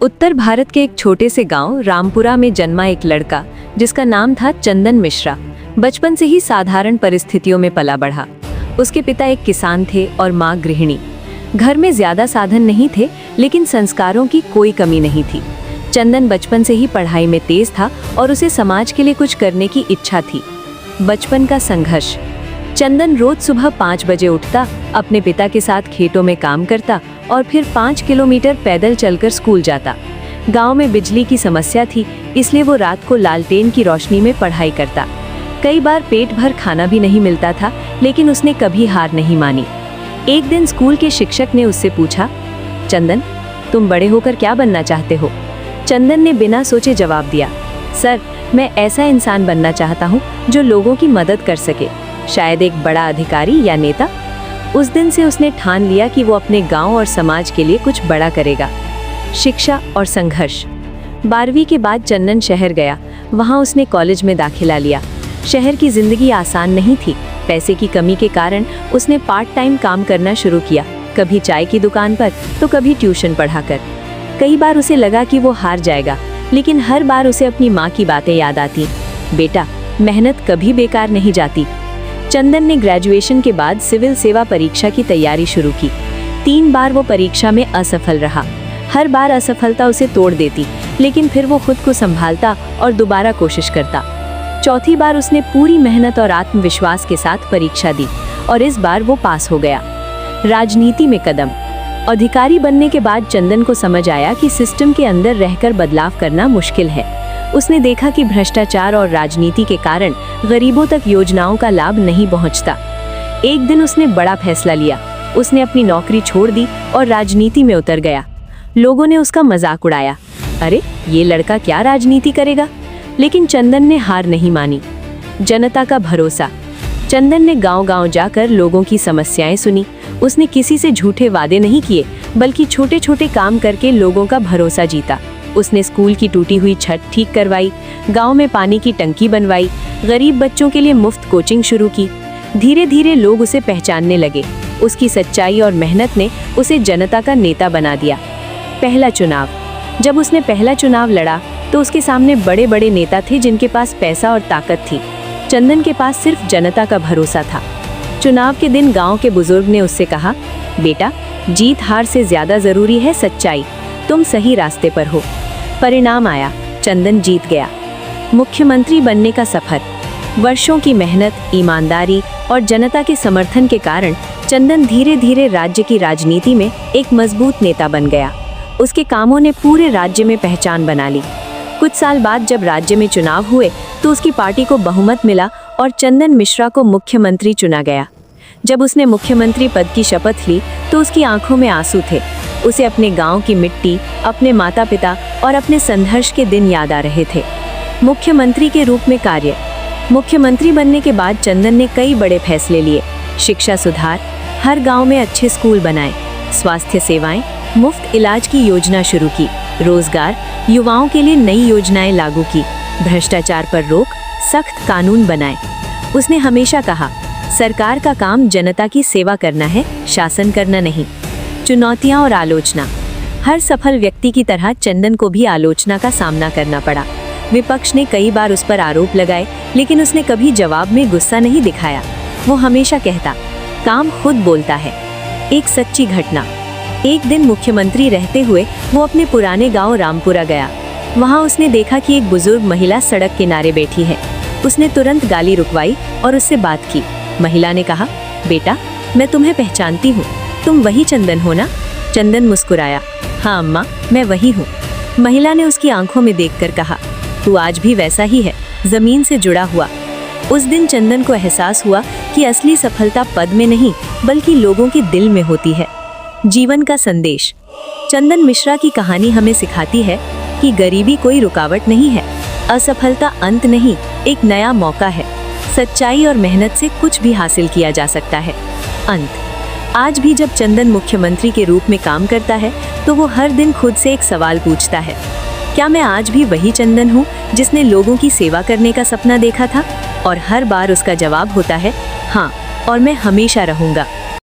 उत्तर भारत के एक छोटे से गांव रामपुरा में जन्मा एक लड़का जिसका नाम था चंदन मिश्रा। बचपन से ही साधारण परिस्थितियों में पला बढ़ा। उसके पिता एक किसान थे और माँ गृहिणी। घर में ज्यादा साधन नहीं थे, लेकिन संस्कारों की कोई कमी नहीं थी। चंदन बचपन से ही पढ़ाई में तेज था और उसे समाज के लिए कुछ करने की इच्छा थी। बचपन का संघर्ष। चंदन रोज सुबह 5 बजे उठता, अपने पिता के साथ खेतों में काम करता और फिर 5 किलोमीटर पैदल चलकर स्कूल जाता। गांव में बिजली की समस्या थी, इसलिए वो रात को लालटेन की रोशनी में पढ़ाई करता। कई बार पेट भर खाना भी नहीं मिलता था, लेकिन उसने कभी हार नहीं मानी। एक दिन स्कूल के शिक्षक ने उससे पूछा, चंदन, तुम बड़े होकर क्या बनना चाहते हो? चंदन ने बिना सोचे जवाब दिया, सर, मैं ऐसा इंसान बनना चाहता हूँ जो लोगों की मदद कर सके, शायद एक बड़ा अधिकारी या नेता। उस दिन से उसने ठान लिया कि वो अपने गांव और समाज के लिए कुछ बड़ा करेगा। शिक्षा और संघर्ष। 12वीं के बाद चंदन शहर गया। वहां उसने कॉलेज में दाखिला लिया। शहर की जिंदगी आसान नहीं थी। पैसे की कमी के कारण उसने पार्ट टाइम काम करना शुरू किया, कभी चाय की दुकान पर तो कभी ट्यूशन पढ़ाकर। कई बार उसे लगा कि वो हार जाएगा, लेकिन हर बार उसे अपनी माँ की बातें याद आती। बेटा, मेहनत कभी बेकार नहीं जाती। चंदन ने ग्रेजुएशन के बाद सिविल सेवा परीक्षा की तैयारी शुरू की। 3 बार वो परीक्षा में असफल रहा। हर बार असफलता उसे तोड़ देती, लेकिन फिर वो खुद को संभालता और दोबारा कोशिश करता। चौथी बार उसने पूरी मेहनत और आत्मविश्वास के साथ परीक्षा दी और इस बार वो पास हो गया। राजनीति में कदम। अधिकारी बनने के बाद चंदन को समझ आया कि सिस्टम के अंदर रहकर बदलाव करना मुश्किल है। उसने देखा कि भ्रष्टाचार और राजनीति के कारण गरीबों तक योजनाओं का लाभ नहीं पहुंचता। एक दिन उसने बड़ा फैसला लिया। उसने अपनी नौकरी छोड़ दी और राजनीति में उतर गया। लोगों ने उसका मजाक उड़ाया, अरे ये लड़का क्या राजनीति करेगा? लेकिन चंदन ने हार नहीं मानी। जनता का भरोसा। चंदन ने गांव-गांव जाकर लोगों की समस्याएं सुनी। उसने किसी से झूठे वादे नहीं किए, बल्कि छोटे-छोटे काम करके लोगों का भरोसा जीता। उसने स्कूल की टूटी हुई छत ठीक करवाई, गांव में पानी की टंकी बनवाई, गरीब बच्चों के लिए मुफ्त कोचिंग शुरू की। धीरे-धीरे लोग उसे पहचानने लगे। उसकी सच्चाई और मेहनत ने उसे जनता का नेता बना दिया। पहला चुनाव। जब उसने पहला चुनाव लड़ा तो उसके सामने बड़े-बड़े नेता थे जिनके पास पैसा और ताकत थी। चंदन के पास सिर्फ जनता का भरोसा था। चुनाव के दिन गांव के बुजुर्ग ने उससे कहा, बेटा, जीत हार से ज्यादा जरूरी है सच्चाई। तुम सही रास्ते पर हो। परिणाम आया, चंदन जीत गया। मुख्यमंत्री बनने का सफर। वर्षों की मेहनत, ईमानदारी और जनता के समर्थन के कारण चंदन धीरे-धीरे राज्य की राजनीति में एक मजबूत नेता बन गया। उसके कामों ने पूरे राज्य में पहचान बना ली। कुछ साल बाद जब राज्य में चुनाव हुए तो उसकी पार्टी को बहुमत मिला और चंदन मिश्रा को मुख्यमंत्री चुना गया। जब उसने मुख्यमंत्री पद की शपथ ली तो उसकी आंखों में आंसू थे। उसे अपने गांव की मिट्टी, अपने माता-पिता और अपने संघर्ष के दिन याद आ रहे थे। मुख्यमंत्री के रूप में कार्य। मुख्यमंत्री बनने के बाद चंदन ने कई बड़े फैसले लिए। शिक्षा सुधार, हर गांव में अच्छे स्कूल बनाए, स्वास्थ्य सेवाएं, मुफ्त इलाज की योजना शुरू की, रोजगार, युवाओं के लिए नई योजनाएं लागू की, भ्रष्टाचार पर रोक, सख्त कानून बनाए। उसने हमेशा कहा, सरकार का काम जनता की सेवा करना है, शासन करना नहीं। चुनौतियां और आलोचना। हर सफल व्यक्ति की तरह चंदन को भी आलोचना का सामना करना पड़ा। विपक्ष ने कई बार उस पर आरोप लगाए, लेकिन उसने कभी जवाब में गुस्सा नहीं दिखाया। वो हमेशा कहता, काम खुद बोलता है। एक सच्ची घटना। एक दिन मुख्यमंत्री रहते हुए वो अपने पुराने गांव रामपुरा गया। वहां उसने देखा कि एक बुजुर्ग महिला सड़क किनारे बैठी है। उसने तुरंत गाड़ी रुकवाई और उससे बात की। महिला ने कहा, बेटा, मैं तुम्हें पहचानती हूँ, तुम वही चंदन हो ना? चंदन मुस्कुराया, हाँ अम्मा, मैं वही हूँ। महिला ने उसकी आंखों में देखकर कहा, तू आज भी वैसा ही है, जमीन से जुड़ा हुआ। उस दिन चंदन को एहसास हुआ कि असली सफलता पद में नहीं, बल्कि लोगों के दिल में होती है। जीवन का संदेश। चंदन मिश्रा की कहानी हमें सिखाती है कि गरीबी कोई रुकावट नहीं है, असफलता अंत नहीं, एक नया मौका है। सच्चाई और मेहनत से कुछ भी हासिल किया जा सकता है। अंत। आज भी जब चंदन मुख्यमंत्री के रूप में काम करता है तो वो हर दिन खुद से एक सवाल पूछता है, क्या मैं आज भी वही चंदन हूँ जिसने लोगों की सेवा करने का सपना देखा था? और हर बार उसका जवाब होता है, हाँ, और मैं हमेशा रहूँगा।